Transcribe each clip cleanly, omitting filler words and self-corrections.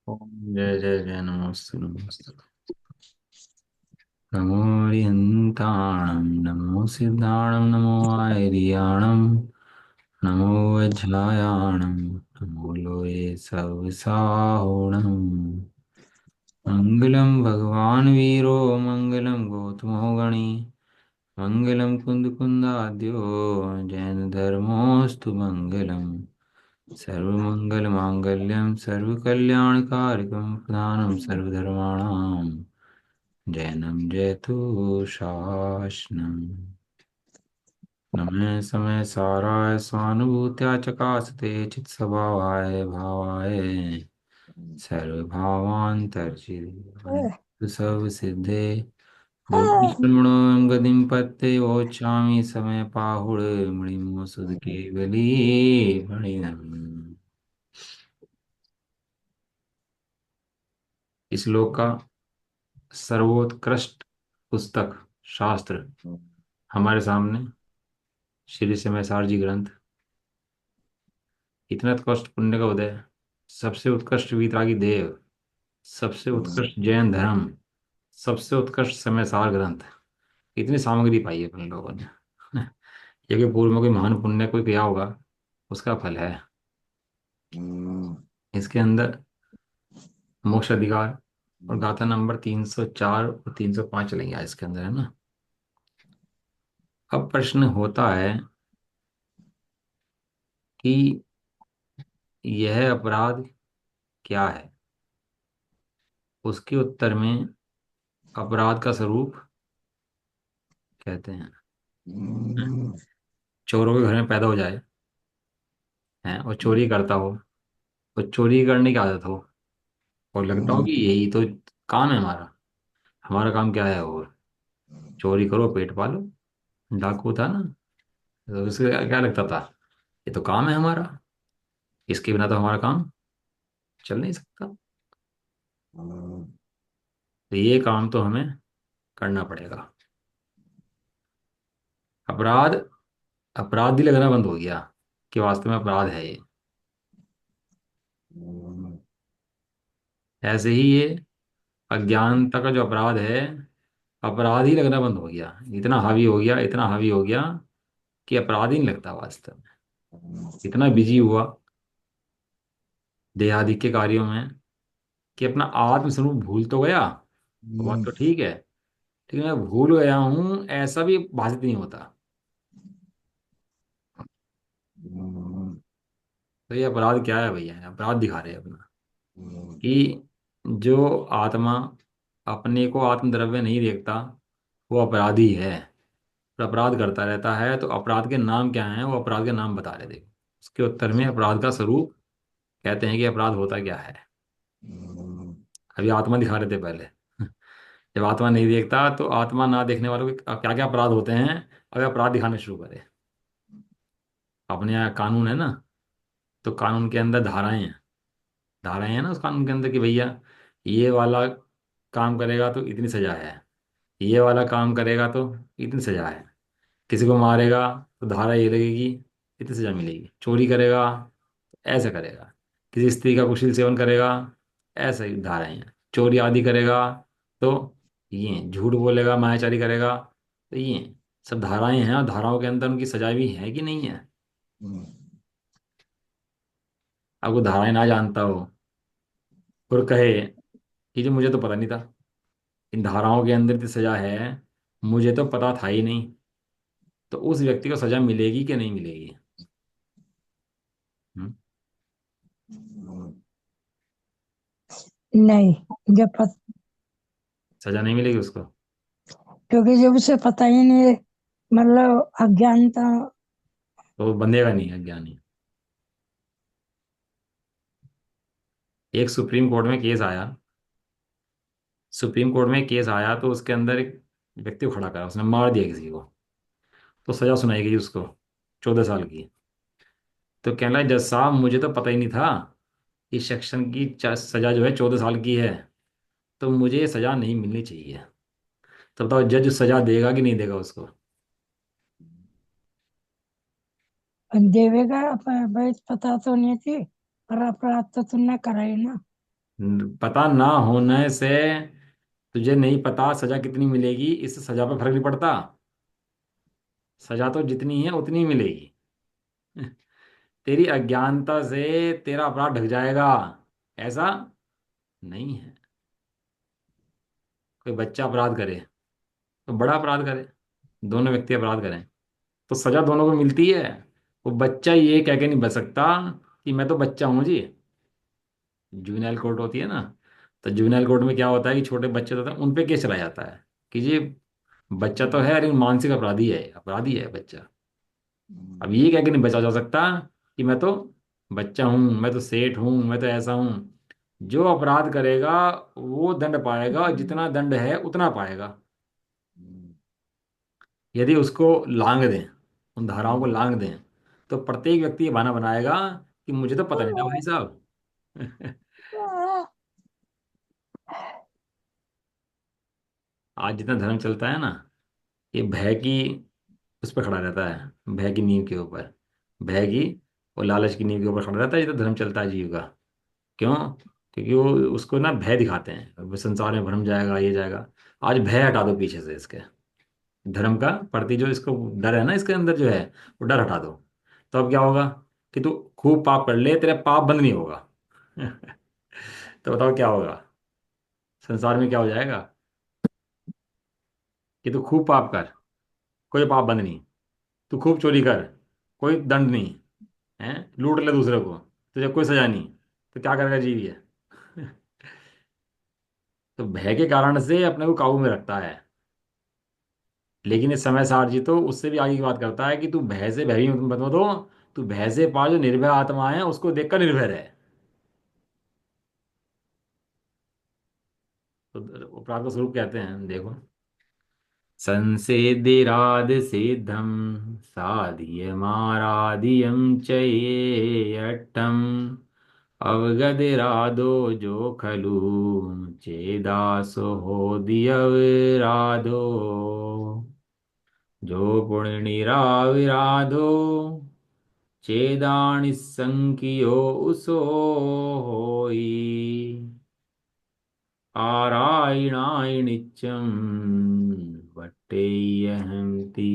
ओम जय जय जय नमोस्तु नमोस्तु। नमो हरिहन्ताणं नमो सिद्धाणं नमो आयर्याणं नमो वज्रायाणं नमो लोये सविसाहुणम्। मङ्गलं भगवान् वीरो मङ्गलं गौतमो गणी मङ्गलं कुन्दकुन्दाद्यो जैनधर्मोऽस्तु मङ्गलम्। सर्वमङ्गलमाङ्गल्यं सर्वकल्याणकारकं प्रधानं सर्वधर्माणां जैनं जयतु शासनम्। नमः समय साराय स्वानुभूत्या चकासते चित्स्वभावाय भावाय सर्वभावान्तर्चिर्य सर्वसिद्धे बुद्धिश्रमणं गतिं पत्ते वोचामि समय पाहुड मणिम सुध केवली मणिनम्। इस श्लोक का सर्वोत्कृष्ट पुस्तक शास्त्र हमारे सामने श्री सिमयसार जी ग्रंथ। इतना उत्कृष्ट पुण्य का उदय, सबसे उत्कृष्ट वीतरागी देव, सबसे उत्कृष्ट जैन धर्म, सबसे उत्कृष्ट समयसार ग्रंथ। इतनी सामग्री पाई है अपन लोगों ने। ये कि पूर्व में कोई महान पुण्य कोई किया होगा, उसका फल है इसके अंदर। मोक्ष अधिकार और गाथा नंबर 304 और 305 चलेंगे आज इसके अंदर, है ना। अब प्रश्न होता है कि यह अपराध क्या है। उसके उत्तर में अपराध का स्वरूप कहते हैं। चोरों के घर में पैदा हो जाए हैं और चोरी करता हो, और चोरी करने की आदत हो, और लगता हो कि यही तो काम है हमारा। हमारा काम क्या है? और चोरी करो पेट पालो। डाकू था ना, तो उसे क्या लगता था, ये तो काम है हमारा, इसके बिना तो हमारा काम चल नहीं सकता। तो ये काम तो हमें करना पड़ेगा। अपराध अपराध ही लगना बंद हो गया कि वास्तव में अपराध है ये। ऐसे ही ये अज्ञानता का जो अपराध है, अपराध ही लगना बंद हो गया। इतना हावी हो गया, इतना हावी हो गया कि अपराध ही नहीं लगता वास्तव में। इतना बिजी हुआ देहादि के कार्यों में कि अपना आत्म स्वरूप भूल तो गया। बात तो ठीक है, लेकिन मैं भूल गया हूं ऐसा भी भाषित नहीं होता। तो ये अपराध क्या है भैया? अपराध दिखा रहे हैं अपना कि जो आत्मा अपने को आत्मद्रव्य नहीं देखता, वो अपराधी है। और अपराध करता रहता है, तो अपराध के नाम क्या हैं, वो अपराध के नाम बता रहे थे। उसके उत्तर में अपराध का स्वरूप कहते हैं कि अपराध होता क्या है। अभी आत्मा दिखा रहे थे पहले। जब आत्मा नहीं देखता तो आत्मा ना देखने वालों के क्या क्या अपराध होते हैं, अगर अपराध दिखाने शुरू करे। अपने यहाँ कानून है ना, तो कानून के अंदर धाराएं हैं। धाराएं हैं ना उस कानून के अंदर कि भैया ये वाला काम करेगा तो इतनी सजा है, ये वाला काम करेगा तो इतनी सजा है। किसी को मारेगा तो धारा ये लगेगी, इतनी सजा मिलेगी। चोरी करेगा तो ऐसे करेगा। किसी स्त्री का कुशील सेवन करेगा, ऐसे ही धाराएं हैं। चोरी आदि करेगा तो ये हैं। झूठ बोलेगा, मायाचारी करेगा तो ये हैं। सब धाराएं हैं, और धाराओं के अंदर उनकी सजा भी है कि नहीं है। अब वो धाराएं ना जानता हो और कहे कि जो मुझे तो पता नहीं था इन धाराओं के अंदर इतनी सजा है, मुझे तो पता था ही नहीं, तो उस व्यक्ति को सजा मिलेगी कि नहीं मिलेगी? हम्म? नहीं। जब सजा नहीं मिलेगी उसको। क्योंकि जब उसे पता ही नहीं है, मतलब अज्ञानता। तो वो बंधेगा नहीं अज्ञानी। एक सुप्रीम कोर्ट में केस आया। सुप्रीम कोर्ट में केस आया तो उसके अंदर एक व्यक्ति को खड़ा करा, उसने मार दिया किसी को। तो सजा सुनाई गई उसको, 14 साल की। तो कहना लगा, जज साहब मुझे तो पता ही नहीं था इस सेक्शन की सजा जो है 14 साल की है, तो मुझे ये सजा नहीं मिलनी चाहिए। तो बताओ जज सजा देगा कि नहीं देगा उसको? देवेगा भाई, पता तो नहीं थी, पर अपराध तो तुमने करा ही ना। पता ना होने से तुझे नहीं पता सजा कितनी मिलेगी, इससे सजा पे फर्क नहीं पड़ता। सजा तो जितनी है उतनी ही मिलेगी। तेरी अज्ञानता से तेरा अपराध ढक जाएगा, ऐसा नहीं है। कोई बच्चा अपराध करे तो बड़ा अपराध करे, दोनों व्यक्ति अपराध करें तो सजा दोनों को मिलती है। वो बच्चा ये कह के नहीं बच सकता कि मैं तो बच्चा हूं जी। जुवेनाइल कोर्ट होती है ना, तो जुवेनाइल कोर्ट में क्या होता है कि छोटे बच्चे होते हैं उन पे केस चलाया जाता है कि ये बच्चा तो है लेकिन मानसिक अपराधी है बच्चा। अब ये कह के नहीं बचा जा सकता कि मैं तो बच्चा हूं, मैं तो सेठ हूं, मैं तो ऐसा हूं। जो अपराध करेगा वो दंड पाएगा, जितना दंड है उतना पाएगा। यदि उसको लांग दें, उन धाराओं को लांग दें, तो प्रत्येक व्यक्ति ये बहाना बनाएगा कि मुझे तो पता नहीं था भाई साहब। आज जितना धर्म चलता है ना, ये भय की उस पर खड़ा रहता है, भय की नींव के ऊपर। भय की और लालच की नींव के ऊपर खड़ा रहता है जितना धर्म चलता है जीव का। क्यों? क्योंकि वो उसको ना भय दिखाते हैं, वो संसार में भ्रम जाएगा, ये जाएगा। आज भय हटा दो पीछे से इसके, धर्म का प्रति जो इसको डर है ना, इसके अंदर जो है वो डर हटा दो। तो अब क्या होगा कि तू खूब पाप कर ले, तेरा पाप बंद नहीं होगा। तो बताओ क्या होगा, संसार में क्या हो जाएगा कि तू खूब पाप कर, कोई पाप बंद नहीं। तू खूब चोरी कर, कोई दंड नहीं है। लूट ले दूसरे को, तुझे कोई सजा नहीं। तो क्या करेगा जीव ये? तो भय के कारण से अपने को काबू में रखता है। लेकिन इस समय सार जी तो उससे भी आगे की बात करता है कि तू भय से भय मत हो, तू भय से पा, जो निर्भय आत्मा है उसको देखकर निर्भय रहे। तो अपराध का स्वरूप कहते हैं देखो, संसेदिराद सिद्धम साधियमाराधियम च ये अट्टम अवगदिरादो जो खलु चेदासो होदियविराधो जो पुण्यनिराविराधो चेदानिसंकियो उसो होई आरायणायनित्यं वट्टेयहंति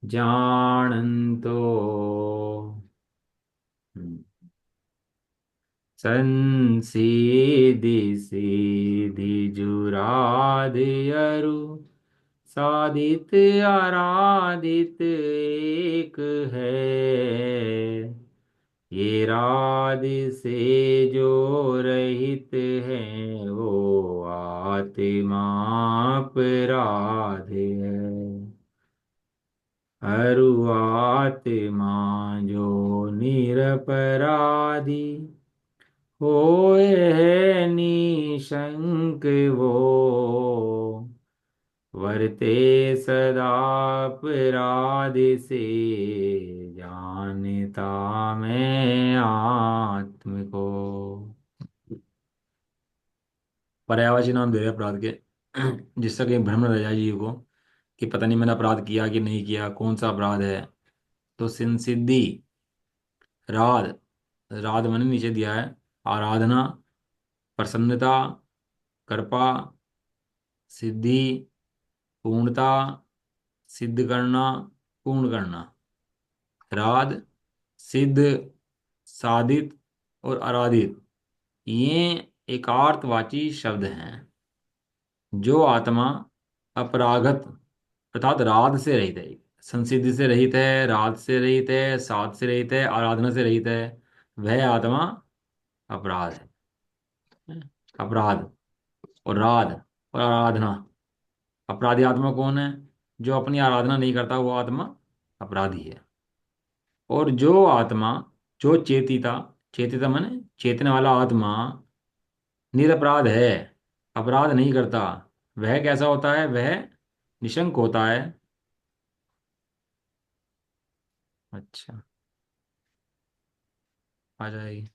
जानन्तो। संसीदि सीधि जुरादयरु साधित आराधित एक है। ये राध से जो रहित है वो आत्मा अपराध है। अरु आत्मा जो निरपराधी होए है निशंक वो वर्ते सदा अपराध से जानता मैं आत्म को। पर्यायवाची नाम दे रहे अपराध के, जिससे कहीं भ्रम न रह जाए जीव को कि पता नहीं मैंने अपराध किया कि नहीं किया, कौन सा अपराध है। तो सिद्धि, राध, राध मैंने नीचे दिया है, आराधना, प्रसन्नता, कृपा, सिद्धि, पूर्णता, सिद्ध करना, पूर्ण करना। राध, सिद्ध, साधित और आराधित, ये एकार्थवाची शब्द हैं। जो आत्मा अपरागत अर्थात राध से रहित है, संसिद्धि से रहित है, राध से रहित है, साध से रहित है, आराधना से रहित है, वह आत्मा अपराध है। अपराध और राध और आराधना, अपराधी आत्मा कौन है? जो अपनी आराधना नहीं करता वो आत्मा अपराधी है। और जो आत्मा, जो चेतिता, चेतिता माने चेतने वाला आत्मा निरपराध है, अपराध नहीं करता, वह कैसा होता है? वह निशंक होता है। अच्छा, आ जाएगी।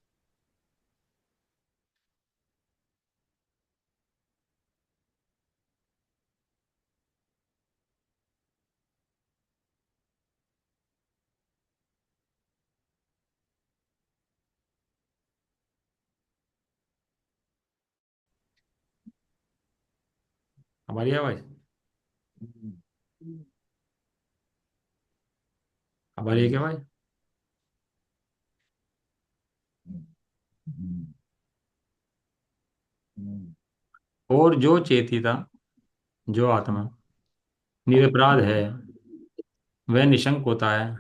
हमारी आवाज, हमारी है क्या आवाज? और जो चेतिता, जो आत्मा निरपराध है, वह निशंक होता है।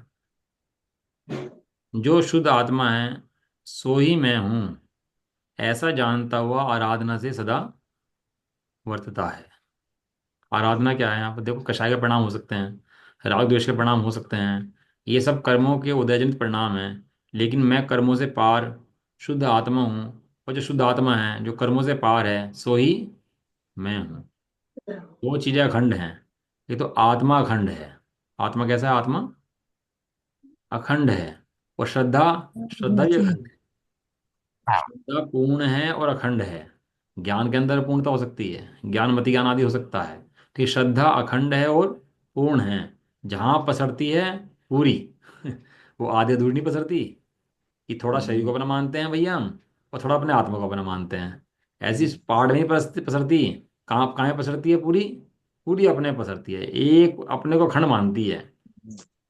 जो शुद्ध आत्मा है, सो ही मैं हूँ, ऐसा जानता हुआ आराधना से सदा वर्तता है। आराधना क्या है? यहाँ पर देखो, कषाय के परिणाम हो सकते हैं, राग द्वेष के परिणाम हो सकते हैं, ये सब कर्मों के उदयजनित परिणाम हैं। लेकिन मैं कर्मों से पार शुद्ध आत्मा हूँ, और जो शुद्ध आत्मा है, जो कर्मों से पार है, सो ही मैं हूँ। दो चीजें अखंड हैं। ये तो आत्मा अखंड है। आत्मा कैसा है? आत्मा अखंड है। और श्रद्धा, श्रद्धा भी अखंड है। श्रद्धा पूर्ण है और अखंड है। ज्ञान के अंदर पूर्णता हो सकती है, ज्ञान मति ज्ञान आदि हो सकता है, ठीक। श्रद्धा अखंड है और पूर्ण है। जहां पसरती है पूरी वो आधे अधूरी नहीं पसरती, कि थोड़ा शरीर को अपना मानते हैं भैया हम, और थोड़ा अपने आत्मा को अपना मानते हैं। ऐसी पहाड़ में नहीं पसरती। कहाँ कहाँ पसरती है? पूरी पूरी अपने पसरती है, एक अपने को खंड मानती है।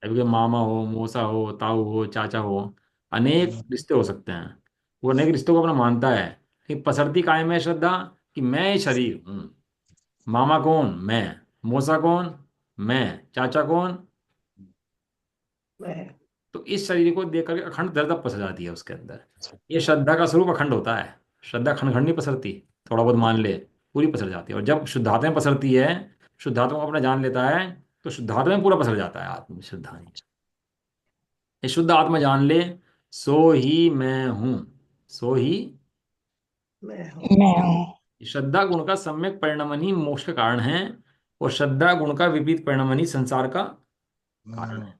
अभी कोई मामा हो, मौसा हो, ताऊ हो, चाचा हो, अनेक रिश्ते हो सकते हैं। वो अनेक रिश्तों को अपना मानता है। कि पसरती कायम है श्रद्धा, कि मैं ही शरीर हूँ। मामा कौन? मैं। मौसा कौन? मैं। चाचा कौन? तो इस शरीर को देख करके अखंड दर्द पसर जाती है उसके अंदर। ये श्रद्धा का स्वरूप अखंड होता है। श्रद्धा खंड खंड नहीं पसरती, थोड़ा बहुत मान ले, पूरी पसर जाती है। और जब शुद्धात्मा में पसरती है, शुद्धात्मा को अपना जान लेता है, तो शुद्धात्मा में पूरा पसर जाता है आत्म शुद्धा। ये शुद्ध आत्मा जान ले, सो ही मैं हूं, सो ही मैं हूँ। श्रद्धा गुण का सम्यक परिणमन ही मोक्ष का कारण है। और श्रद्धा गुण का विपरीत परिणमन ही संसार का कारण है।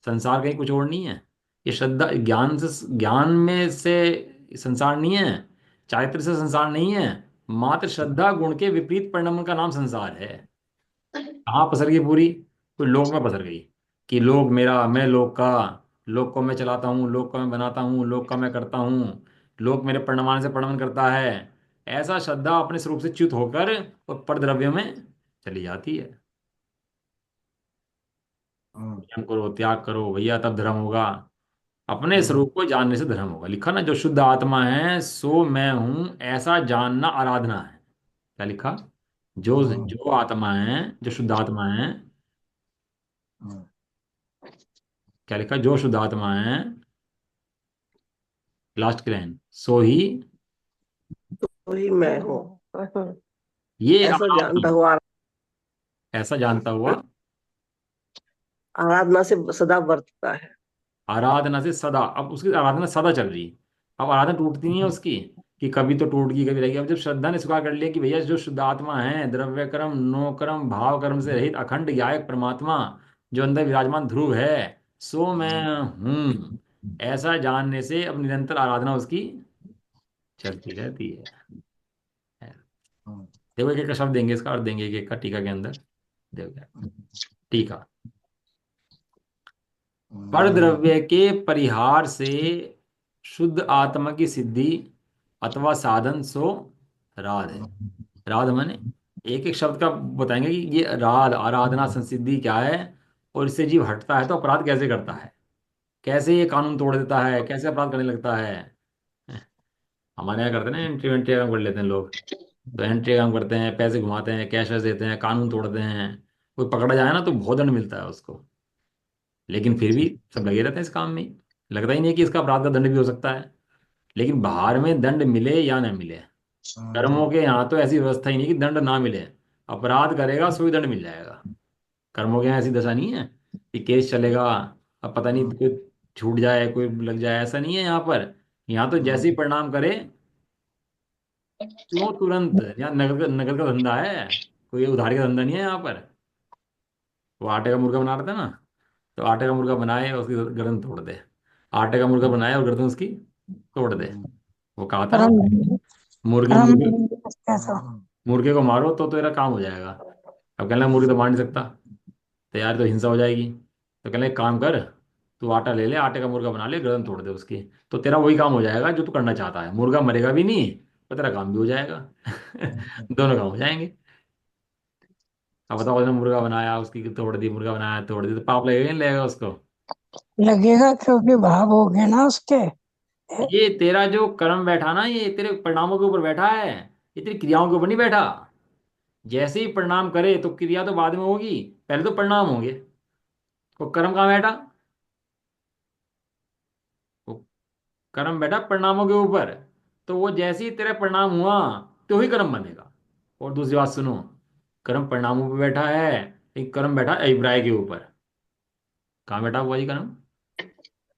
संसार कहीं कुछ और नहीं है। ये श्रद्धा ज्ञान से, ज्ञान में से संसार नहीं है, चारित्र से संसार नहीं है। मात्र श्रद्धा गुण के विपरीत परिणमन का नाम संसार है। कहाँ पसर गई पूरी? कोई लोक में पसर गई, कि लोक मेरा, मैं लोक का, लोक को मैं चलाता हूँ, लोक को मैं बनाता हूँ, लोक का मैं करता हूँ, लोक मेरे परिणमान से परिणमन करता है। ऐसा श्रद्धा अपने स्वरूप से च्युत होकर और परद्रव्य में चली जाती है। संयम करो, त्याग करो भैया, तब धर्म होगा। अपने स्वरूप को जानने से धर्म होगा। लिखा ना, जो शुद्ध आत्मा है सो मैं हूं, ऐसा जानना आराधना है। क्या लिखा? जो जो आत्मा है, जो शुद्ध आत्मा है, क्या लिखा? जो शुद्ध आत्मा है, लास्ट की लाइन, सो ही, वही मैं हूँ, ये ऐसा आराधना, जानता हुआ ऐसा जानता हुआ आराधना से सदा वर्तता है। आराधना से सदा। अब उसकी आराधना सदा चल रही है। अब आराधना टूटती नहीं है उसकी, कि कभी तो टूट गई, कभी रहेगी। अब जब श्रद्धा ने स्वीकार कर लिया कि भैया जो शुद्ध आत्मा है, द्रव्य कर्म नो कर्म भाव कर्म से रहित अखंड गायक परमात्मा, जो अंदर विराजमान ध्रुव है, सो मैं हूं, ऐसा जानने से अब निरंतर आराधना उसकी चलती रहती है। देखो एक एक का शब्द देंगे, इसका अर्थ देंगे एक एक का टीका के अंदर। देखो क्या टीका। पर द्रव्य के परिहार से शुद्ध आत्मा की सिद्धि अथवा साधन सो राध है। राध माने एक एक शब्द का बताएंगे कि ये राध, आराधना, संसिद्धि क्या है, और इससे जीव हटता है तो अपराध कैसे करता है, कैसे ये कानून तोड़ देता है, कैसे अपराध करने लगता है। हमारे यहाँ करते हैं ना, एंट्री वेंट्री काम कर लेते हैं लोग। तो एंट्री काम करते हैं, पैसे घुमाते हैं, कैश वैश देते हैं, कानून तोड़ते हैं। कोई पकड़ा जाए ना तो बहुत दंड मिलता है उसको। लेकिन फिर भी सब लगे रहते हैं इस काम में ही। लगता ही नहीं है कि इसका अपराध का दंड भी हो सकता है। लेकिन बाहर में दंड मिले या ना मिले, कर्मों के यहाँ तो ऐसी व्यवस्था ही नहीं कि दंड ना मिले। अपराध करेगा सो ही दंड मिल जाएगा। कर्मों के यहाँ ऐसी दशा नहीं है कि केस चलेगा, अब पता नहीं कोई छूट जाए, कोई लग जाए, ऐसा नहीं है यहाँ पर। यहाँ तो जैसे ही परिणाम करे, क्यों तुरंत। यहाँ नगर का धंधा है, कोई उधारी का धंधा नहीं है यहाँ पर। वो आटे का मुर्गा बना रहा था ना, तो आटे का मुर्गा बनाए और उसकी गर्दन तोड़ दे। आटे का मुर्गा बनाए और गर्दन उसकी तोड़ दे। वो कहा था ना, कर्म मुर्गे कर्म मुर्गे, कैसा। मुर्गे को मारो तो तेरा काम हो जाएगा। अब कहना मुर्गे तो मार नहीं सकता, तो यार तो हिंसा हो जाएगी। तो कहना एक काम कर, तू आटा ले ले, आटे का मुर्गा बना ले, गर्दन तोड़ दे उसकी, तो तेरा वही काम हो जाएगा जो तू करना चाहता है। मुर्गा मरेगा भी नहीं और तेरा काम भी हो जाएगा दोनों काम हो जाएंगे। अब बताओ, उसने मुर्गा बनाया, उसकी तोड़ दी, मुर्गा बनाया तोड़ दी, तो पाप लगेगा नहीं लगेगा उसको? लगेगा, क्योंकि भाव हो गए ना उसके। ये तेरा जो कर्म बैठा ना, ये तेरे परिणामों के ऊपर बैठा है, ये तेरी क्रियाओं के ऊपर नहीं बैठा। जैसे ही परिणाम करे तो क्रिया तो बाद में होगी, पहले तो परिणाम होंगे। वो कर्म कहाँ बैठा? वो कर्म बैठा परिणामों के ऊपर। तो वो जैसे ही तेरा परिणाम हुआ तो ही कर्म बनेगा। और दूसरी बात सुनो, कर्म परिणामों पे बैठा है, लेकिन कर्म बैठा अभिप्राय के ऊपर। कहाँ बैठा हुआ जी कर्म?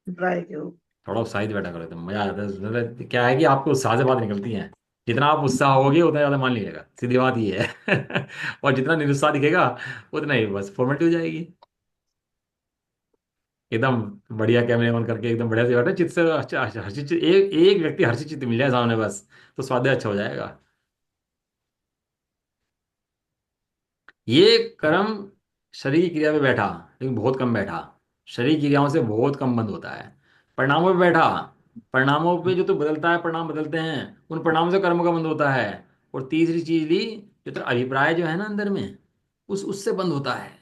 ड्राई क्यों? थोड़ा उत्साहित बैठा करो, तो मजा आता है। मतलब क्या है कि आपको उत्साह से बात निकलती है। जितना आप उत्साह होगे उतना ज्यादा मान लीजिएगा, सीधी बात ये है। और जितना निरुत्साह दिखेगा उतना ही बस फॉर्मेलिटी हो जाएगी। एकदम बढ़िया कैमरे ऑन करके एकदम बढ़िया से बैठे चित्त से, अच्छा अच्छा, हर्षित एक एक व्यक्ति हर्षित चित्त मिल जाए सामने बस, तो स्वाद अच्छा हो जाएगा। ये कर्म शरीर की क्रिया पे बैठा, लेकिन बहुत कम बैठा। शरीर की क्रियाओं से बहुत कम बंद होता है। परिणामों पे बैठा, परिणामों पे जो तो बदलता है, परिणाम बदलते हैं, उन परिणामों से कर्म का बंद होता है। और तीसरी चीज ली, जो तेरा अभिप्राय जो है ना अंदर में, उस उससे बंद होता है।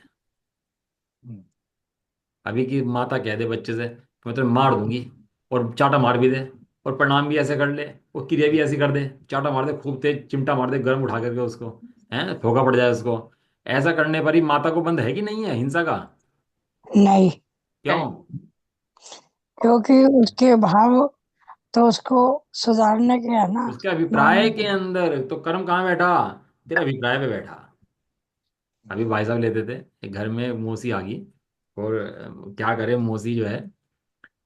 अभी की माता कह दे बच्चे से कि मैं तुम्हें मार दूंगी, और चाटा मार भी दे, और प्रणाम भी ऐसे कर ले, और क्रिया भी ऐसी कर दे, चाटा मार दे खूब तेज, चिमटा मार दे गर्म उठा करके उसको, है फोका पड़ जाए उसको। ऐसा करने पर ही माता को बंध है कि नहीं है हिंसा का? नहीं, क्यों? क्योंकि उसके भाव तो उसको सुधारने के है ना। उसके अभिप्राय मान, के अंदर तो कर्म कहाँ बैठा? तेरे अभिप्राय पे बैठा। अभी भाई साहब लेते थे, एक घर में मौसी आ गई, और क्या करे मौसी जो है,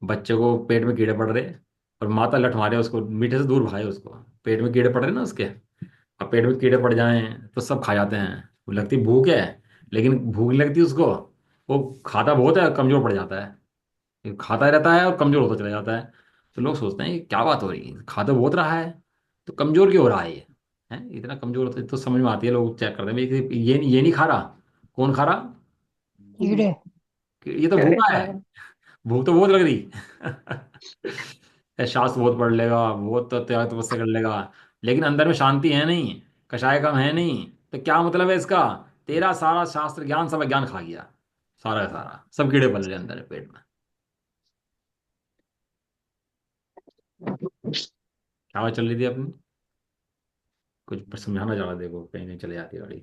बच्चे को पेट में कीड़े पड़ रहे, और माता लठ मारे उसको, मीठे से दूर भागे उसको। पेट में कीड़े पड़ रहे ना उसके, अब पेट में कीड़े पड़ जाएं तो सब खा जाते हैं। वो लगती भूख है, लेकिन भूख नहीं लगती उसको, वो खाता बहुत है, कमजोर पड़ जाता है। ये खाता रहता है और कमजोर होता चला जाता है। तो लोग सोचते हैं ये क्या बात हो रही है, खाता बहुत रहा है तो कमजोर क्यों हो रहा है ये? है इतना कमजोर होता है तो समझ में आती है, लोग चेक करते हैं ये नहीं खा रहा। कौन खा रहा? कीड़े। कि ये तो कीड़े भूखा खा है, रहे हैं। भूख तो बहुत लग रही। ये शास्त्र बहुत पढ़ लेगा, बहुत तो त्याग तपस्या कर लेगा, लेकिन अंदर में शांति है नहीं, कषाय कम है नहीं, तो क्या मतलब है इसका? तेरा सारा शास्त्र ज्ञान सब ज्ञान खा गया, सारा का सारा, सब कीड़े पल रहे अंदर पेट में। क्या बात चल रही थी अपनी? कुछ समझाना चाह रहा, देखो कहीं नहीं चले जाती गाड़ी।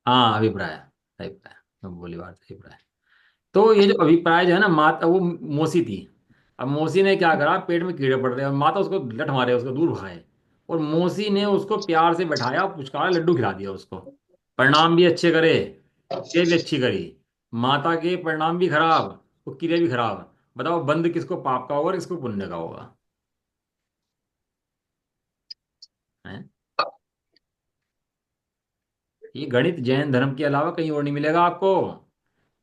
हाँ अभिप्राय, अभिप्राय, मैं बोली बात अभिप्राय। तो ये जो अभिप्राय जो है ना, माता वो मौसी थी। अब मौसी ने क्या करा, पेट में कीड़े पड़ रहे और माता उसको लठ मारे, उसको दूर भगाए, और मौसी ने उसको प्यार से बैठाया, पुचकारा, लड्डू खिला दिया उसको। परिणाम भी अच्छे करे, क्रिया भी अच्छी करी। माता के परिणाम भी खराब, तो क्रिया भी खराब। बताओ बंद किसको पाप का होगा और किसको पुण्य का होगा? हैं? ये गणित जैन धर्म के अलावा कहीं और नहीं मिलेगा आपको।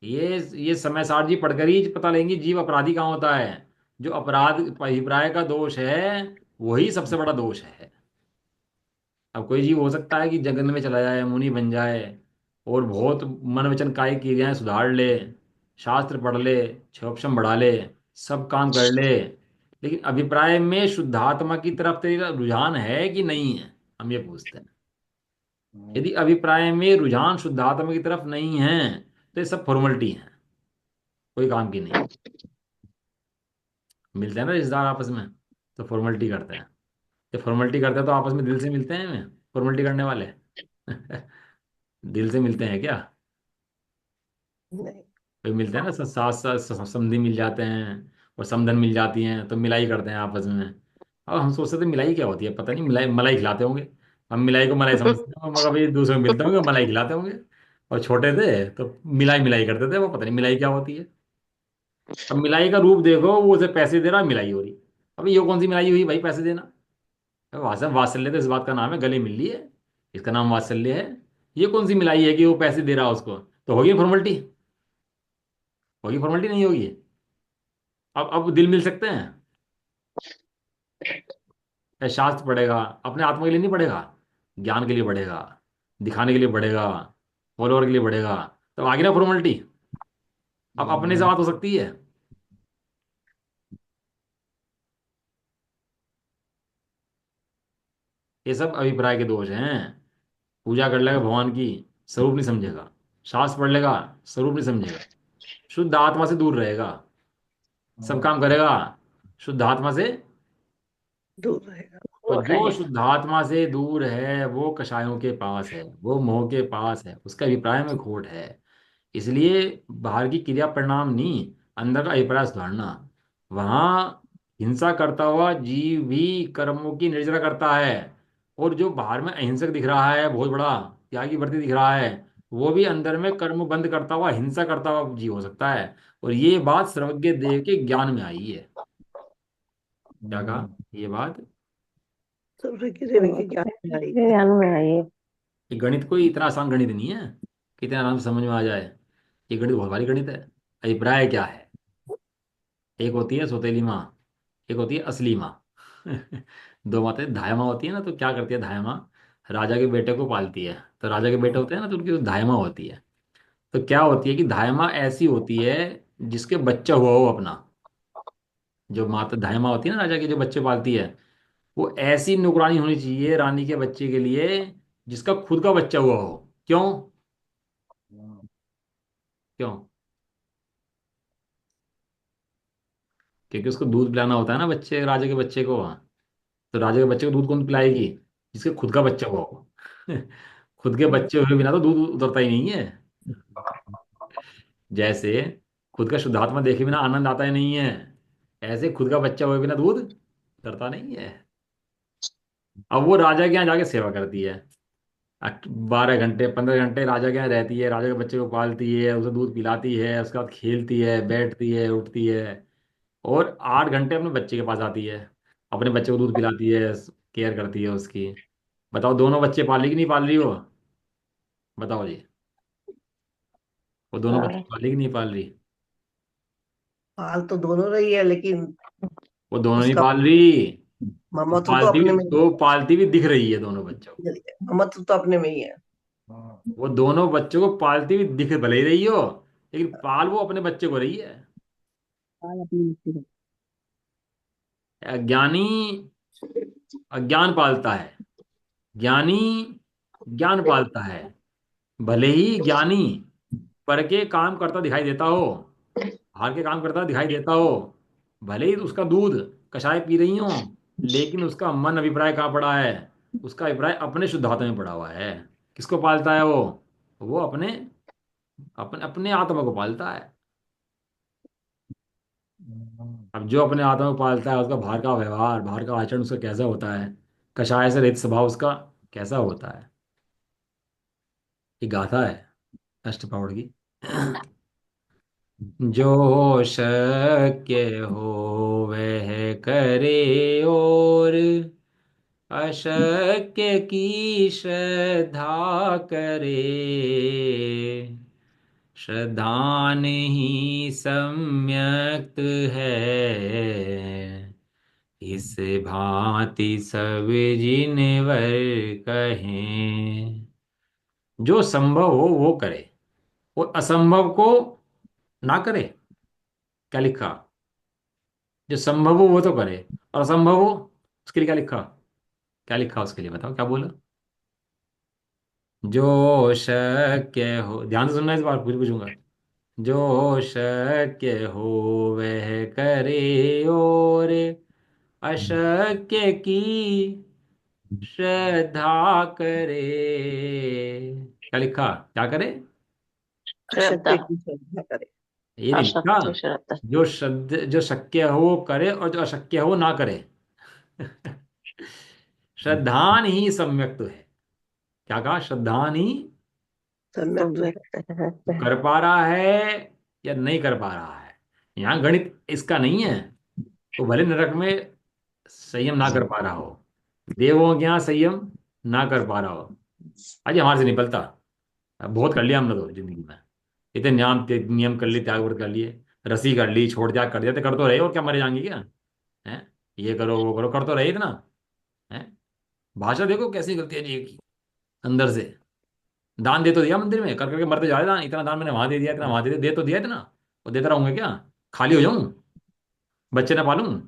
ये समय सार जी पढ़कर ही पता लेंगे जीव अपराधी कहाँ होता है। जो अपराध अभिप्राय का दोष है, वही सबसे बड़ा दोष है। अब कोई जीव हो सकता है कि जंगल में चला जाए, मुनि बन जाए, और बहुत मन वचन कायिक क्रियाएं सुधार ले, शास्त्र पढ़ ले, क्षोभक्षम बढ़ा ले, सब काम कर ले, लेकिन अभिप्राय में शुद्धात्मा की तरफ तेरा रुझान है कि नहीं है, हम ये पूछते हैं। यदि अभिप्राय में रुझान शुद्धात्मा की तरफ नहीं है, तो ये सब फॉर्मेलिटी है, कोई काम की नहीं। मिलते हैं ना रिश्तेदार आपस में, तो फॉर्मेलिटी करते हैं। तो फॉर्मेलिटी करते हैं तो आपस में दिल से मिलते हैं फॉर्मेलिटी करने वाले? दिल से मिलते हैं क्या? नहीं। कोई मिलते हैं ना, सास सास समधी मिल जाते हैं, और समधन मिल जाती हैं, तो मिलाई करते हैं आपस में। अब हम सोचते थे मिलाई क्या होती है, पता नहीं, मिलाई मलाई खिलाते होंगे। हम मिलाई को मलाई समझते हैं, मगर भाई दूसरे में मिलते होंगे मलाई खिलाते होंगे। और छोटे थे तो मिलाई मिलाई करते थे, वो पता नहीं मिलाई क्या होती है। अब मिलाई का रूप देखो, वो उसे पैसे दे रहा, मिलाई हो रही। अब ये कौन सी मिलाई हुई भाई, पैसे देना? वात्सल्य तो इस बात का नाम है, गले मिल ली है, इसका नाम वात्सल्य है। ये कौन सी मिलाई है कि वो पैसे दे रहा है उसको? तो होगी फॉर्मेलिटी, होगी फॉर्मेलिटी, नहीं होगी? अब दिल मिल सकते हैं? या शास्त्र पढ़ेगा, अपने आत्मा के लिए नहीं पढ़ेगा, ज्ञान के लिए पढ़ेगा, दिखाने के लिए पढ़ेगा, फॉलोअर के लिए पढ़ेगा, तब आगे ना फॉर्मेलिटी। अब अपने से बात हो सकती है? ये सब अभिप्राय के दोष हैं। पूजा कर लेगा भगवान की, स्वरूप नहीं समझेगा। शास्त्र पढ़ लेगा, स्वरूप नहीं समझेगा। शुद्ध आत्मा से दूर रहेगा, सब काम करेगा शुद्ध आत्मा से। दूर रहेगा। तो वो जो है। शुद्धात्मा से दूर है वो कषायों के पास है, वो मोह के पास है, उसका अभिप्राय में खोट है। इसलिए बाहर की क्रिया परिणाम नहीं, अंदर का अभिप्राय सुधारना। वहां हिंसा करता हुआ जीव भी कर्मों की निर्जरा करता है। और जो बाहर में अहिंसक दिख रहा है, बहुत बड़ा त्यागी व्रती दिख रहा है, वो भी अंदर में कर्म बंद करता हुआ, हिंसा करता हुआ जीव हो सकता है। और ये बात सर्वज्ञ देव के ज्ञान में आई है। क्या कहा ये बात? सब देवी के ज्ञान में आई है। ज्ञान में आई है। ये गणित कोई इतना आसान गणित नहीं है कि इतना आराम से समझ में आ जाए। ये गणित बहुत भारी गणित है। अभिप्राय क्या है? एक होती है सौतेली माँ, एक होती है असली माँ। दो माताएं धाया माँ होती है ना, तो क्या करती है धाया माँ? राजा के बेटे को पालती है। तो राजा के बेटे होते हैं ना, तो उनकी धाया माँ होती है। तो क्या होती है कि धाया माँ ऐसी होती है जिसके बच्चा हुआ हो अपना। जो माता धाया माँ होती है ना राजा के, जो बच्चे पालती है, वो ऐसी नौकरानी होनी चाहिए रानी के बच्चे के लिए जिसका खुद का बच्चा हुआ हो। क्यों? क्यों? क्योंकि उसको दूध पिलाना होता है ना बच्चे, राजा के बच्चे को। तो राजा के बच्चे को दूध कौन पिलाएगी? जिसके खुद का बच्चा हुआ हो। खुद के बच्चे हुए बिना तो दूध उतरता ही नहीं है। जैसे खुद का शुद्धात्मा देखे बिना आनंद आता ही नहीं है, ऐसे खुद का बच्चा हुए बिना दूध उतरता नहीं है। अब वो राजा के यहाँ जाके सेवा करती है, 12 घंटे 15 घंटे राजा के यहाँ रहती है, राजा के बच्चे को पालती है, उसे दूध पिलाती है, उसके बाद खेलती है, बैठती है, उठती है। और 8 घंटे अपने बच्चे के पास आती है, अपने बच्चे को दूध पिलाती है, केयर करती है उसकी। बताओ दोनों बच्चे पाल रही कि नहीं पाल रही हो? बताओ जी। वो दोनों बच्चे हाँ, पाल रही कि नहीं पाल रही? पाल तो दोनों रही है, लेकिन वो दोनों नहीं उसका पाल रही। वो ममत्व तो पालती अपने भी में ही तो पालती भी दिख रही है दोनों बच्चों को। है। ममत्व तो अपने में ही है। वो दोनों बच्चों को पालती भी दिख भले ही रही हो, लेकिन पाल वो अपने बच्चे को रही है। हाँ, अपनी मिट्टी में। अज्ञानी अज्ञान पालता है, ज्ञानी ज्ञान पालता है। भले ही ज्ञानी पर के काम करता दिखाई देता हो, बाहर के काम करता दिखाई देता हो, भले ही उसका दूध कषाय पी रही हो, लेकिन उसका मन अभिप्राय कहाँ पड़ा है? उसका अभिप्राय अपने शुद्धात्मा में पड़ा हुआ है। किसको पालता है वो अपने अपने अपने आत्मा को पालता है। अब जो अपने आत्मा को पालता है, उसका बाहर का व्यवहार, बाहर का आचरण उसका कैसा होता है? कषाय से रहित स्वभाव उसका कैसा होता है? ये गाथा है अष्टप्रहर की। जो शक्य हो वह करे, और अशक्य की श्रद्धा करे। श्रद्धा नहीं सम्यक्त है, इस भांति सब जिनवर कहें। जो संभव हो वो करे, और असंभव को ना करे। क्या लिखा? जो संभव हो वो तो करे, और असंभव हो उसके लिए क्या लिखा? क्या लिखा उसके लिए बताओ, क्या बोला? जो शक्य हो, ध्यान से सुनना, इस बार पूछ पूछूंगा। जो शक्य हो वह करे, और अशक्य की श्रद्धा करे। क्या लिखा? क्या करे? श्रद्धा। शक्ति की श्रद्धा करे। ये नहीं लिखा। अशक्त श्रद्धा। जो शक्य हो वो करे, और जो अशक्य हो वो ना करे। श्रद्धान ही सम्यक तो है। क्या कहा? श्रद्धान ही सम्यक तो है। सम्यक्त है। कर पा रहा है या नहीं कर पा रहा है। यहाँ गणित इसका नहीं है। वो भले नरक में संयम ना कर पा रहा हो, देवों के यहाँ संयम ना कर पा रहा हो, आज हमारे से निकलता। अब बहुत कर लिया हमने तो जिंदगी में, इतने नियम कर लिए, त्याग व्रत कर लिए, रस्सी कर ली, छोड़ त्याग कर दिया, तो कर तो रहे, और क्या मरे जाएंगे क्या? है? ये करो वो करो, कर तो रहे इतना। है? भाषा देखो कैसी निकलती है जी की, अंदर से। दान दे तो दिया मंदिर में, कर करके मरते जा रहे दान, इतना दान मैंने वहां दे दिया, इतना वहां दे तो दिया इतना। और देता रहूंगा क्या? खाली हो जाऊं? बच्चे ना पालूं?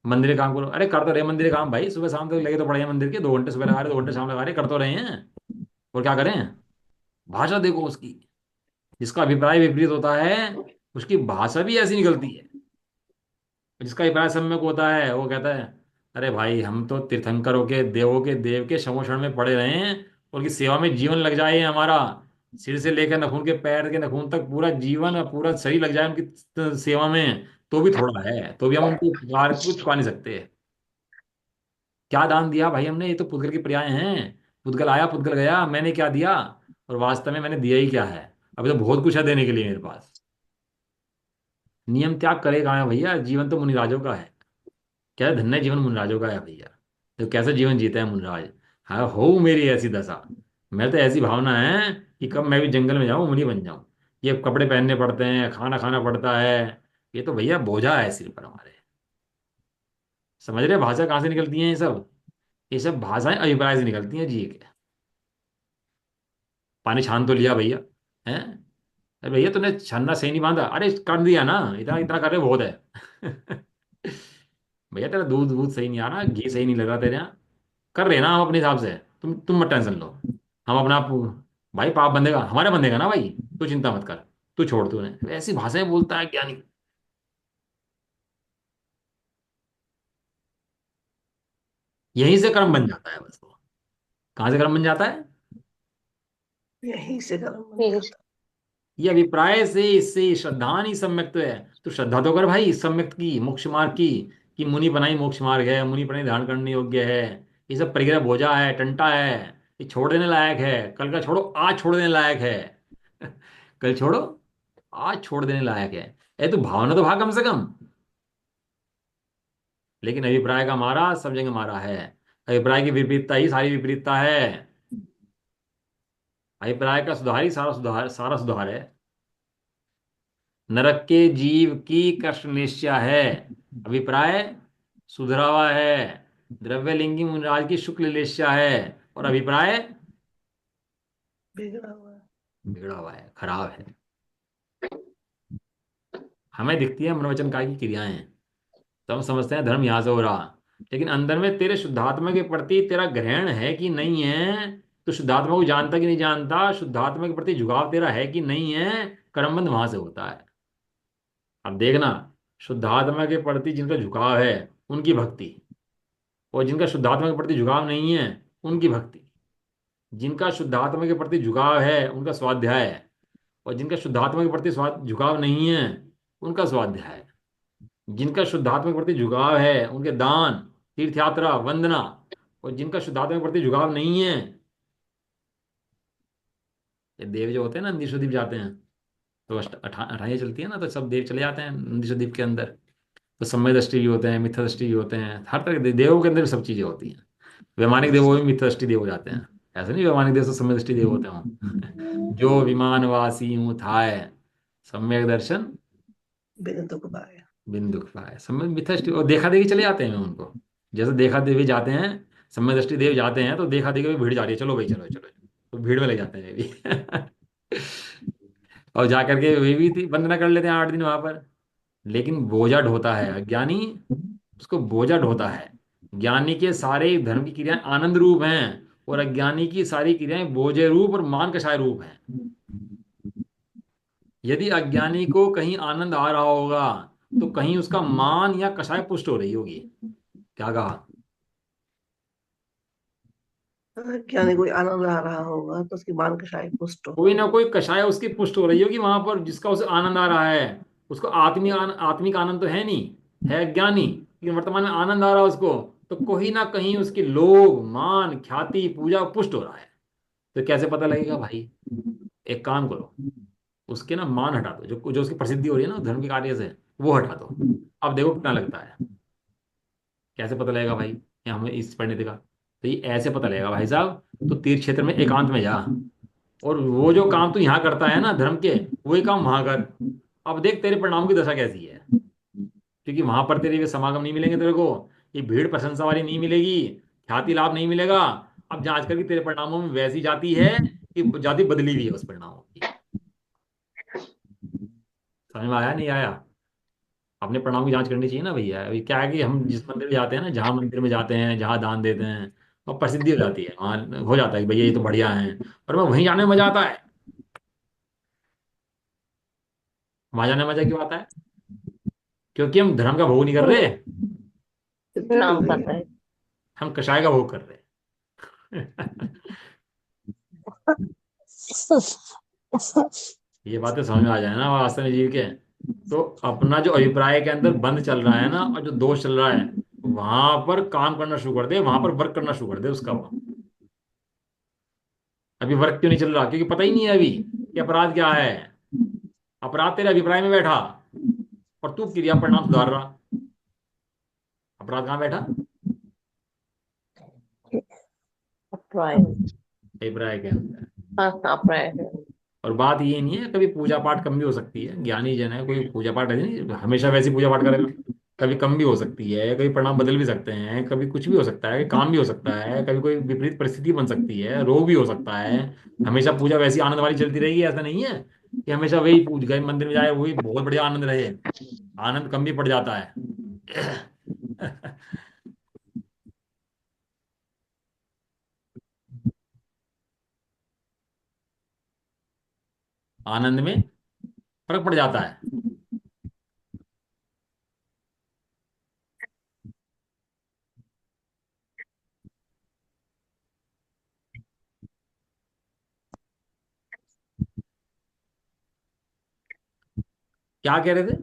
मंदिर के काम करो, अरे कर तो रहे मंदिर के काम भाई, सुबह शाम तक लगे तो पड़े हैं मंदिर के, 2 घंटे सुबह लगा रहे, 2 घंटे शाम लगा रहे, कर तो रहे हैं। और क्या करें? भाषा देखो उसकी, जिसका अभिप्राय विपरीत होता है उसकी भाषा भी ऐसी निकलती है। जिसका अभिप्राय सम्यक होता है वो कहता है, अरे भाई हम तो तीर्थंकरों के देवों के देव के शमोषण में पड़े रहे हैं, उनकी सेवा में जीवन लग जाए हमारा, सिर से लेकर नाखून के पैर के नाखून तक पूरा जीवन और पूरा शरीर लग जाए उनकी सेवा में, तो भी थोड़ा है, तो भी हम उनकी उपकार को चुका नहीं सकते। क्या दान दिया भाई हमने, ये तो पुद्गल की पर्याय हैं। पुद्गल आया पुद्गल गया, मैंने क्या दिया, और वास्तव में मैंने दिया ही क्या है? अभी तो बहुत कुछ है देने के लिए मेरे पास। नियम त्याग करेगा है भैया, जीवन तो मुनिराजों का है। क्या धन्य जीवन मुनिराजों का है भैया, तो कैसा जीवन जीते हैं मुनिराज। हाँ हो मेरी ऐसी दशा, मैं तो ऐसी भावना है कि कब मैं भी जंगल में जाऊं, मुनि बन जाऊं। ये कपड़े पहनने पड़ते हैं, खाना खाना पड़ता है, ये तो भैया बोझा है सिर पर हमारे। समझ रहे भाषा कहाँ से निकलती है ये सब? ये सब भाषाएं अभिप्राय से निकलती हैं जी के। पानी छान तो लिया भैया, हैं? अरे भैया तूने छन्ना सही नहीं बांधा, अरे कर दिया ना, इतना इतना कर रहे बहुत है। भैया तेरा दूध दूध सही नहीं आ रहा, घी सही नहीं लग रहा तेरे यहाँ, कर रहे हैं ना हम अपने हिसाब से, तुम मत टेंशन लो। हम अपना आप, भाई पाप बंदेगा हमारे बंदेगा ना भाई, तू चिंता मत कर, तू छोड़, तूने ऐसी भाषाएं बोलता है ज्ञानी। यहीं से कर्म बन जाता है बस वो। कहाँ से कर्म बन जाता है? यहीं से कर्म बन जाता ये अभिप्राय से, इससे श्रद्धा नहीं सम्यक्त है। तो श्रद्धा तो कर भाई सम्यक्त की, मोक्ष मार्ग की, कि मुनि बनाई मोक्ष मार्ग है, मुनि बनाई धारण करने योग्य है। ये सब परिग्रह बोझा है, टंटा है, ये छोड़ देने लायक है, कल का छोड़ो आज छोड़ देने लायक है। कल छोड़ो आज छोड़ देने लायक है। ए तो भावना तो भा कम से कम। लेकिन अभिप्राय का मारा सब जगह मारा है। अभिप्राय की विपरीतता ही सारी विपरीतता है। अभिप्राय का सुधार ही सारा सुधार, सारा सुधार है। नरक के जीव की कष्ट निश्चय है, अभिप्राय सुधरा हुआ है। द्रव्यलिंगी मुनिराज की शुक्ल लेश्या है, और अभिप्राय बिगड़ा हुआ है। बिगड़ा हुआ है, खराब है। हमें दिखती है मनोवचन काय की क्रियाएं, तो हम समझते हैं धर्म यहां से हो रहा, लेकिन अंदर में तेरे शुद्धात्मा के प्रति तेरा ग्रहण है कि नहीं है? तो शुद्धात्मा को जानता कि नहीं जानता, शुद्धात्मा के प्रति झुकाव तेरा है कि नहीं है? कर्मबंध वहां से होता है। अब देखना, शुद्धात्मा के प्रति जिनका झुकाव है उनकी भक्ति, और जिनका शुद्धात्मा के प्रति झुकाव नहीं है उनकी भक्ति। जिनका शुद्धात्मा के प्रति झुकाव है उनका स्वाध्याय है, और जिनका शुद्धात्मा के प्रति झुकाव नहीं है उनका स्वाध्याय है। जिनका शुद्धात्मा के प्रति झुकाव है उनके दान, तीर्थ यात्रा, वंदना, और जिनका शुद्धात्मा के प्रति झुकाव नहीं है, ये देव जो होते हैं ना नंदीश्वरदीप जाते हैं, तो अठाइयाँ चलती है ना, तो सब देव चले जाते हैं नंदीश्वरदीप के अंदर। तो समय दृष्टि भी होते हैं, मिथ्या दृष्टि भी होते हैं, हर तरह के देवों के अंदर भी सब चीजें होती हैं। वैमानिक देवों में मिथ्या दृष्टि देव हो जाते हैं। ऐसा नहीं वैमानिक देव से समय दृष्टि देव होते हों। जो विमानवासी हूँ थाय, सम्यक दर्शन बिन दुख पाया। बिन दुख पाए, समय मिथ्या दृष्टि, और देखा देखी चले जाते हैं उनको। जैसे देखा देवी जाते हैं, समय दृष्टि देव जाते हैं, तो देखा देखी भी भीड़ जा रही है, चलो भाई चलो चलो, तो भीड़ में ले जाते हैं ये भी। और जाकर के वे भी वंदना कर लेते हैं 8 दिन वहां पर। लेकिन बोझा ढोता है अज्ञानी, उसको बोझा ढोता है। ज्ञानी के सारे धर्म की क्रियाएं आनंद रूप हैं, और अज्ञानी की सारी क्रियाएं बोझे रूप और मान कषाय रूप हैं। यदि अज्ञानी को कहीं आनंद आ रहा होगा, तो कहीं उसका मान या कषाय पुष्ट हो रही होगी। क्या कहा? क्या नहीं, कोई आनंद आ रहा होगा तो उसकी मान कषाय पुष्ट हो कोई रही ना होगी। कोई कषाय उसकी पुष्ट हो रही होगी वहां पर, जिसका उसे आनंद आ रहा है। उसको आत्मिक आनंद तो है नहीं, है अज्ञानी, लेकिन वर्तमान में आनंद आ रहा है उसको। तो कोई ना कहीं उसकी लोभ मान ख्याति पूजा पुष्ट हो रहा है। तो कैसे पता लगेगा भाई? एक काम करो, उसके ना मान हटा दो, जो जो उसकी प्रसिद्धि हो रही है ना धर्म के कार्य से, वो हटा दो। अब देखो कितना लगता है। कैसे पता लगेगा भाई? ये हमें इस परिणति का, तो ये ऐसे पता लगेगा भाई साहब, तो तीर्थ क्षेत्र में एकांत में जा, और वो जो काम तू यहाँ करता है ना धर्म के, वही काम वहां कर। अब देख तेरे परिणाम की दशा कैसी है। क्योंकि वहां पर तेरे ये समागम नहीं मिलेंगे तेरे को, ये भीड़ प्रशंसा वाली नहीं मिलेगी, ख्याति लाभ नहीं मिलेगा। अब जांच करके तेरे परिणामों में वैसी जाति है कि जाति बदली हुई है उस परिणामों की। समझ में आया नहीं आया? अपने परिणाम की जांच करनी चाहिए ना भैया। अभी क्या है कि हम जिस मंदिर में जाते हैं ना, जहाँ मंदिर में जाते हैं, जहाँ दान देते हैं, और प्रसिद्धि हो जाती है, वहाँ हो जाता है कि भैया ये तो बढ़िया है, और मैं वहीं जाने में मजा आता है। वहां जाने में मजा क्यों आता है? क्योंकि हम धर्म का भोग नहीं कर रहे, सिद्धि मिल नाम रही पता है। है। हम कषाय का भोग कर रहे हैं। ये बातें समझ में आ जाए ना वास्तव में जीव के, तो अपना जो अभिप्राय के अंदर बंद चल रहा है ना, और जो दोष चल रहा है, वहां पर काम करना शुरू कर दे, वहां पर वर्क करना शुरू कर दे उसका वो। अभी वर्क क्यों नहीं चल रहा? क्योंकि पता ही नहीं है अभी कि अपराध क्या है। अपराध तेरे अभिप्राय में बैठा, और तू क्रिया परिणाम सुधार रहा। अपराध कहाँ बैठा? अप्रैल। अभिप्राय के अंदर। हाँ अप्रैल। और बात ये नहीं है, कभी पूजा पाठ कम भी हो सकती है, ज्ञानी जन है, कोई पूजा पाठ ऐसे नहीं हमेशा वैसी पूजा पाठ करेगा। कभी कम भी हो सकती है, कभी परिणाम बदल भी सकते हैं, कभी कुछ भी हो सकता है, काम भी हो सकता है, कभी कोई विपरीत परिस्थिति बन सकती है, रोग भी हो सकता है। हमेशा पूजा वैसी आनंद वाली चलती रहेगी ऐसा नहीं है कि हमेशा वही पूज गए मंदिर में जाए वही बहुत बढ़िया आनंद रहे। आनंद कम भी पड़ जाता है। आनंद में फर्क पड़ जाता है। क्या कह रहे थे?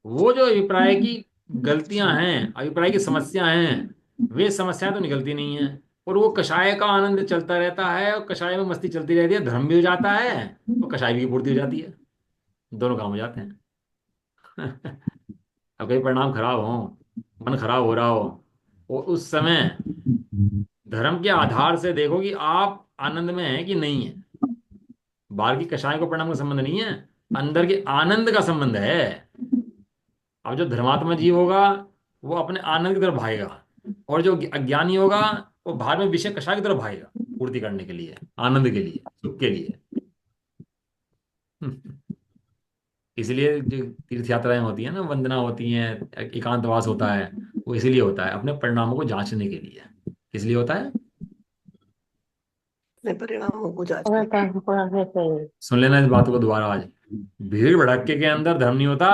वो जो अभिप्राय की गलतियां हैं, अभिप्राय की समस्या हैं, वे समस्याएं तो निकलती नहीं है। और वो कषाय का आनंद चलता रहता है, और कषाय में मस्ती चलती रहती है, धर्म भी हो जाता है, और कषाय की पूर्ति हो जाती है। दोनों काम हो जाते हैं। अब कहीं परिणाम खराब हो, मन खराब हो रहा हो, और उस समय धर्म के आधार से देखो कि आप आनंद में हैं कि नहीं है। बाहर की कषाय को परिणाम का संबंध नहीं है, अंदर के आनंद का संबंध है। अब जो धर्मात्मा जीव होगा, वो अपने आनंद की तरफ भागेगा, और जो अज्ञानी होगा, वो बाहर में विषय कषाय की तरफ भागेगा, पूर्ति करने के लिए, आनंद के लिए, सुख के लिए। इसलिए जो तीर्थ यात्राएं होती हैं ना, वंदना होती हैं, एकांतवास होता है, वो इसीलिए होता है, अपने परिणामों को जांचने के लिए। इसलिए होता है। अपने परिणामों को अगर जांचने के लिए। काम पढ़ने चाहिए। सुन लेना इस बात को दोबारा आज। भीड़ भड़क्के के अंदर धर्म नहीं होता,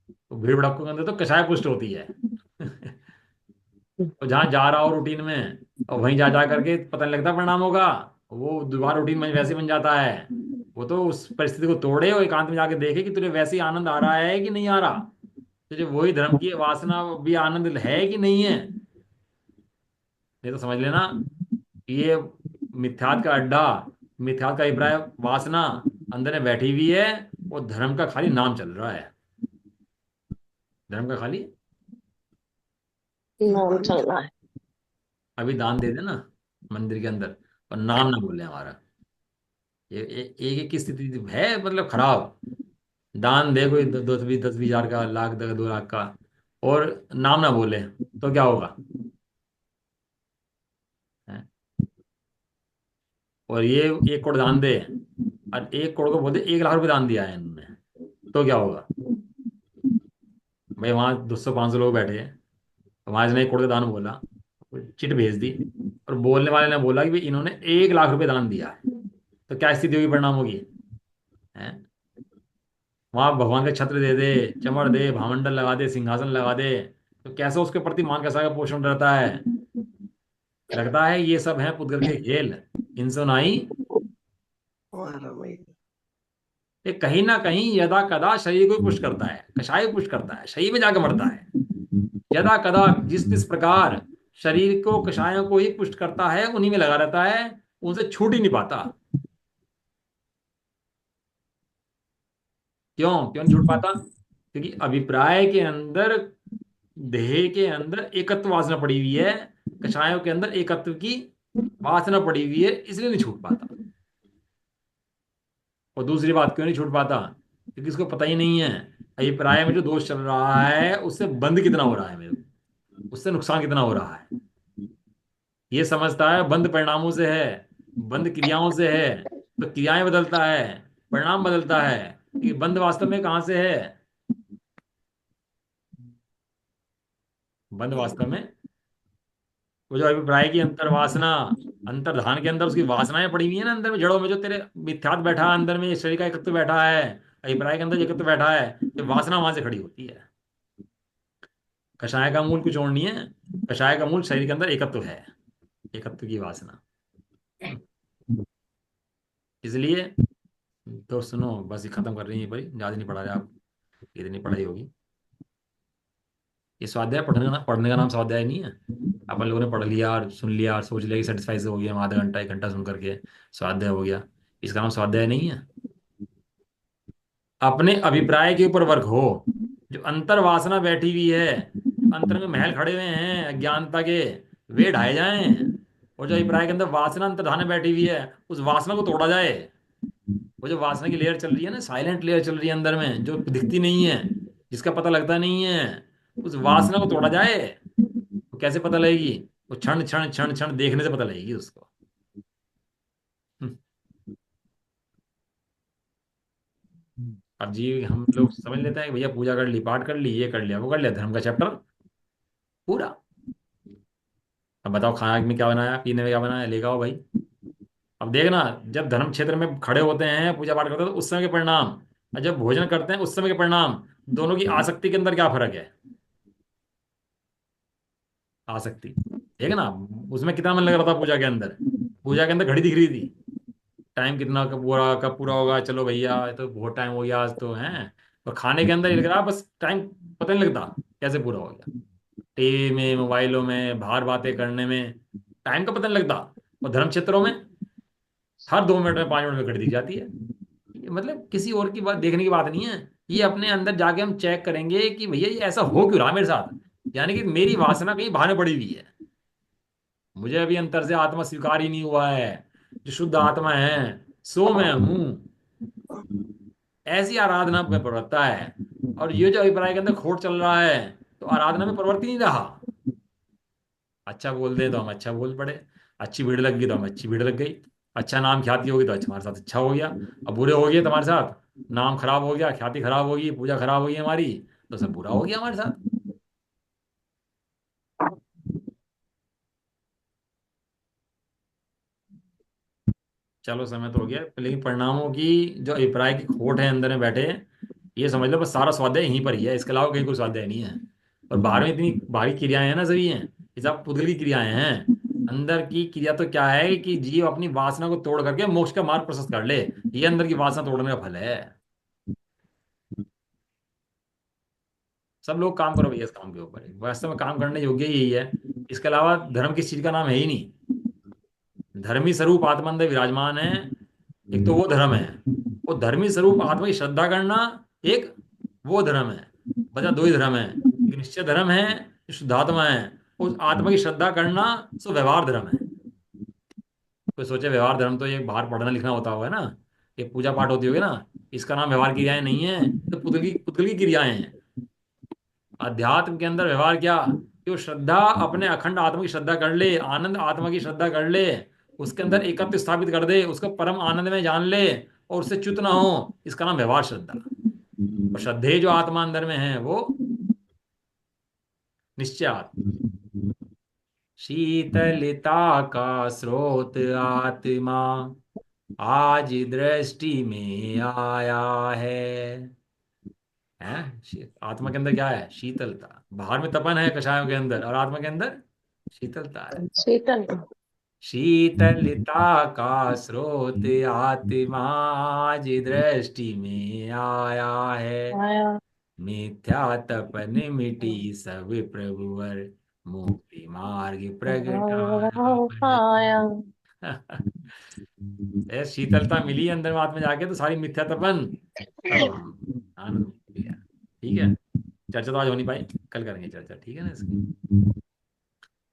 तो भीड़ भड़क्कों के अंदर तो कषाय पुष्ट होती है। तो जहां जा रहा हो रूटीन में, और वहीं जा जा करके पता नहीं लगता परिणाम होगा, वो दोबारा रूटीन में वैसे बन जाता है। वो तो उस परिस्थिति को तोड़े और एकांत में जाके देखे कि तुझे वैसे ही आनंद आ रहा है कि नहीं आ रहा, तुझे वही धर्म की वासना भी आनंद है कि नहीं है। नहीं तो समझ लेना कि ये मिथ्यात का अड्डा, मिथ्यात का अभिप्राय वासना अंदर में बैठी हुई है, और धर्म का खाली नाम चल रहा है। धर्म का खाली नाम नाम चल रहा है। अभी दान दे देना मंदिर के अंदर, और नाम ना बोले हमारा। ये एक एक की स्थिति है, मतलब खराब। दान दे कोई 10-20 10-20 हजार का, लाख 2 लाख का, और नाम ना बोले, तो क्या होगा? हैं? और ये 1 करोड़ दान दे, और 1 करोड़ को बोलते 1 लाख रुपए दान दिया है इन्होंने, तो क्या होगा? भाई वहाँ 200-500 लोग बैठे हैं, वहां इसने 1 करोड़ का दान बोला, चिट भेज दी, और बोलने वाले ने बोला कि भाई इन्होंने 1 लाख रुपए दान दिया है, तो क्या स्थिति होगी, परिणाम होगी? हैं? वहां भगवान का छत्र दे दे, चमर दे, भामंडल लगा दे, सिंहासन लगा दे, तो कैसे उसके प्रति मान कैसा का पोषण रहता है? लगता है ये सब है पुद्गल के खेल, इनसे नाई। हमारा वही। ये कहीं ना कहीं यदा कदा शरीर को ही पुष्ट करता है, कषाय को पुष्ट करता है, शरीर में जाकर मरता है। यदा कदा जिस जिस प्रकार शरीर को कषायों को ही पुष्ट करता है, उन्हीं में लगा रहता है, उनसे छूट ही नहीं पाता। क्यों क्यों नहीं छूट पाता? क्योंकि अभिप्राय के अंदर, देह के अंदर एकत्व वासना पड़ी हुई है, कषायों के अंदर एकत्व की वासना पड़ी हुई है, इसलिए नहीं छूट पाता। और दूसरी बात क्यों नहीं छूट पाता? क्योंकि इसको पता ही नहीं है अभिप्राय में जो दोष चल रहा है उससे बंध कितना हो रहा है मेरे को, उससे नुकसान कितना हो रहा है। ये समझता है बंध परिणामों से है, बंध क्रियाओं से है, तो क्रियाएं बदलता है, परिणाम बदलता है, ये बंध वास्तव में कहाँ से है? बंध वास्तव में वो जो अभिप्राय की अंतर्वासना, अंतर्धान के अंदर उसकी वासनाएं पड़ी हुई है ना अंदर में, जड़ों में जो तेरे मिथ्यात बैठा है अंदर में, शरीर का एकत्व बैठा है, अभिप्राय के अंदर जो एकत्व बैठा है, ये वासना वहां से खड़ी होती है। कषाय का मूल कुछ और नहीं है। कषाय का मूल शरीर के अंदर एकत्व है, एकत्व की वासना। इसलिए तो सुनो, बस ये खत्म कर रही है भाई, ज्यादा नहीं पढ़ा रहे आप, इतनी पढ़ाई होगी। ये स्वाध्याय पढ़ने का नाम स्वाध्याय नहीं है। अपन लोगों ने पढ़ लिया और सुन लिया और सोच लिया कि सेटिस्फाई से हो गया, हम आधा घंटा 1 घंटा सुन करके स्वाध्याय हो गया। इसका नाम स्वाध्याय नहीं है। अपने अभिप्राय के ऊपर वर्क हो। जो अंतर वासना बैठी हुई है, जो अंतर में महल खड़े हुए हैं अज्ञानता के, वे ढाए जाएं। और जो अभिप्राय के अंदर वासना अंतर्धान में बैठी हुई है, उस वासना को तोड़ा जाए। वो जो वासना की लेयर चल रही है ना, साइलेंट लेयर चल रही है अंदर में, जो दिखती नहीं है, जिसका पता लगता नहीं है, उस वासना को तोड़ा जाए। वो कैसे पता लगेगी? वो क्षण क्षण क्षण क्षण देखने से पता लगेगी उसको। हम्म। अब जी हम लोग समझ लेते हैं कि भैया पूजा कर ली, पाठ कर ली, ये कर लिया, वो कर लिया, धर्म का चैप्टर पूरा। अब बताओ खाना में क्या बनाया, पीने में क्या बनाया, लेके आओ भाई। अब देखना, जब धर्म क्षेत्र में खड़े होते हैं, पूजा पाठ करते हैं, तो उस समय के परिणाम, और जब भोजन करते हैं उस समय के परिणाम, दोनों की आसक्ति के अंदर क्या फर्क है? आसक्ति, ठीक है ना? उसमें कितना मन लग रहा था पूजा के अंदर, पूजा के अंदर घड़ी दिख रही थी, टाइम कितना कब पूरा होगा, चलो भैया ये तो बहुत टाइम हो गया आज तो है। और खाने के अंदर ये लग रहा बस टाइम पता नहीं लगता कैसे पूरा हो गया। टीवी में, मोबाइलों में, बाहर बातें करने में टाइम का पता नहीं लगता। और धर्म क्षेत्रों में हर 2 मिनट में, 5 मिनट में घड़ी दिख जाती है। ये मतलब किसी और की बात देखने की बात नहीं है। ये अपने अंदर जाके हम चेक करेंगे कि भैया ये ऐसा हो क्यों रहा मेरे साथ। यानी कि मेरी वासना कहीं बाहर पड़ी हुई है, मुझे अभी अंतर से आत्मा स्वीकार ही नहीं हुआ है। जो शुद्ध आत्मा है सो मैं हूं। ऐसी आराधना में प्रवृत्ता है। और ये जो अभिप्राय के अंदर खोट चल रहा है, तो आराधना में प्रवृत्ति नहीं रहा। अच्छा बोल दे तो हम अच्छा बोल पड़े, अच्छी भीड़ लग गई तो हम अच्छी भीड़ लग गई, अच्छा नाम ख्याति होगी तो अच्छा हमारे साथ अच्छा हो गया। अब बुरे हो गए तुम्हारे साथ, नाम खराब हो गया, ख्याति खराब होगी, पूजा खराब होगी हमारी, तो सब बुरा हो गया हमारे साथ। चलो समय तो हो गया, लेकिन परिणामों की जो अभिप्राय की खोट है अंदर में बैठे, ये समझ लो बस सारा स्वाध्याय यहीं पर ही है, इसके अलावा कहीं कोई स्वाध्याय नहीं है। और बाहर में इतनी बाहरी क्रियाएं हैं ना, सभी हैं, ये सब पुद्गल की क्रियाएं हैं। अंदर की क्रिया तो क्या है कि जीव अपनी वासना को तोड़ करके मोक्ष का मार्ग प्रशस्त कर ले। ये अंदर की वासना तोड़ने का फल है। सब लोग काम करो भैया इस काम के ऊपर, वास्तव में काम करने योग्य ही यही है। इसके अलावा धर्म किस चीज का नाम है ही नहीं। धर्मी स्वरूप आत्मा अंदर विराजमान है, एक तो वो धर्म है। वो धर्मी स्वरूप आत्मा की श्रद्धा करना एक, वो धर्म है। बचा दो ही धर्म है, एक निश्चय धर्म है जो शुद्धात्मा है, उस आत्मा की श्रद्धा करना सो व्यवहार धर्म है। कोई सोचे व्यवहार धर्म तो ये बाहर पढ़ना लिखना होता होगा ना, ये पूजा पाठ होती होगी ना, इसका नाम व्यवहार क्रियाएं नहीं है, तो पुतल की क्रियाएं हैं। अध्यात्म के अंदर व्यवहार क्या, कि वो श्रद्धा अपने अखंड आत्मा की श्रद्धा कर ले, आनंद आत्मा की श्रद्धा कर ले, उसके अंदर एकत्व स्थापित कर दे, उसको परम आनंद में जान ले, और उससे च्युत ना हो। इसका नाम व्यवहार श्रद्धा। और श्रद्धेय जो आत्मा अंदर में है वो निश्चय आत्मा। शीतलता का स्रोत आत्मा आज दृष्टि में आया है। आत्मा के अंदर क्या है? शीतलता। बाहर में तपन है कषायों के अंदर, और आत्मा के अंदर शीतलता है। शीतल शीतलता का स्रोत आत्मा आज दृष्टि में आया है। आया मिथ्या तपन मिटी सब प्रभुवर, मुक्ति मार्ग प्रगटाया आया। है। ए, शीतलता मिली अंदर में आत्मा जाके, तो सारी मिथ्या तपन सब आनंद मिल गया। ठीक है, चर्चा तो आज हो नहीं पाई, कल करेंगे चर्चा, ठीक है ना इसकी।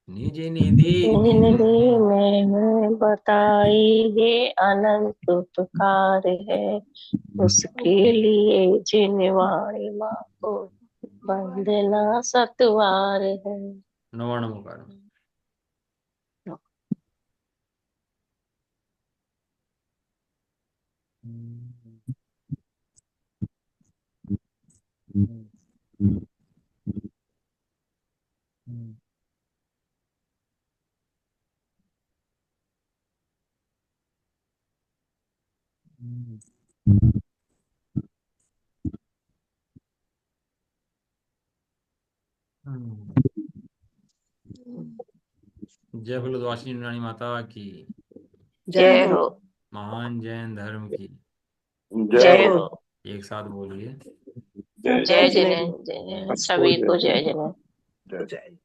निज निधि निधि में में बताई ये अनंत उपकार है, उसके लिए जिन वाणी माँ को वंदना सतवार है। नवाण मुकार। हम्म। जय बोलो वाशी रानी माता की। जय जय हो। हो। महान जैन धर्म की। जय जय हो। हो। एक साथ बोलिए। जय जय जिनेन्द्र। जिनेन्द्र, जय जिनेन्द्र, सभी को जय जिनेन्द्र। जय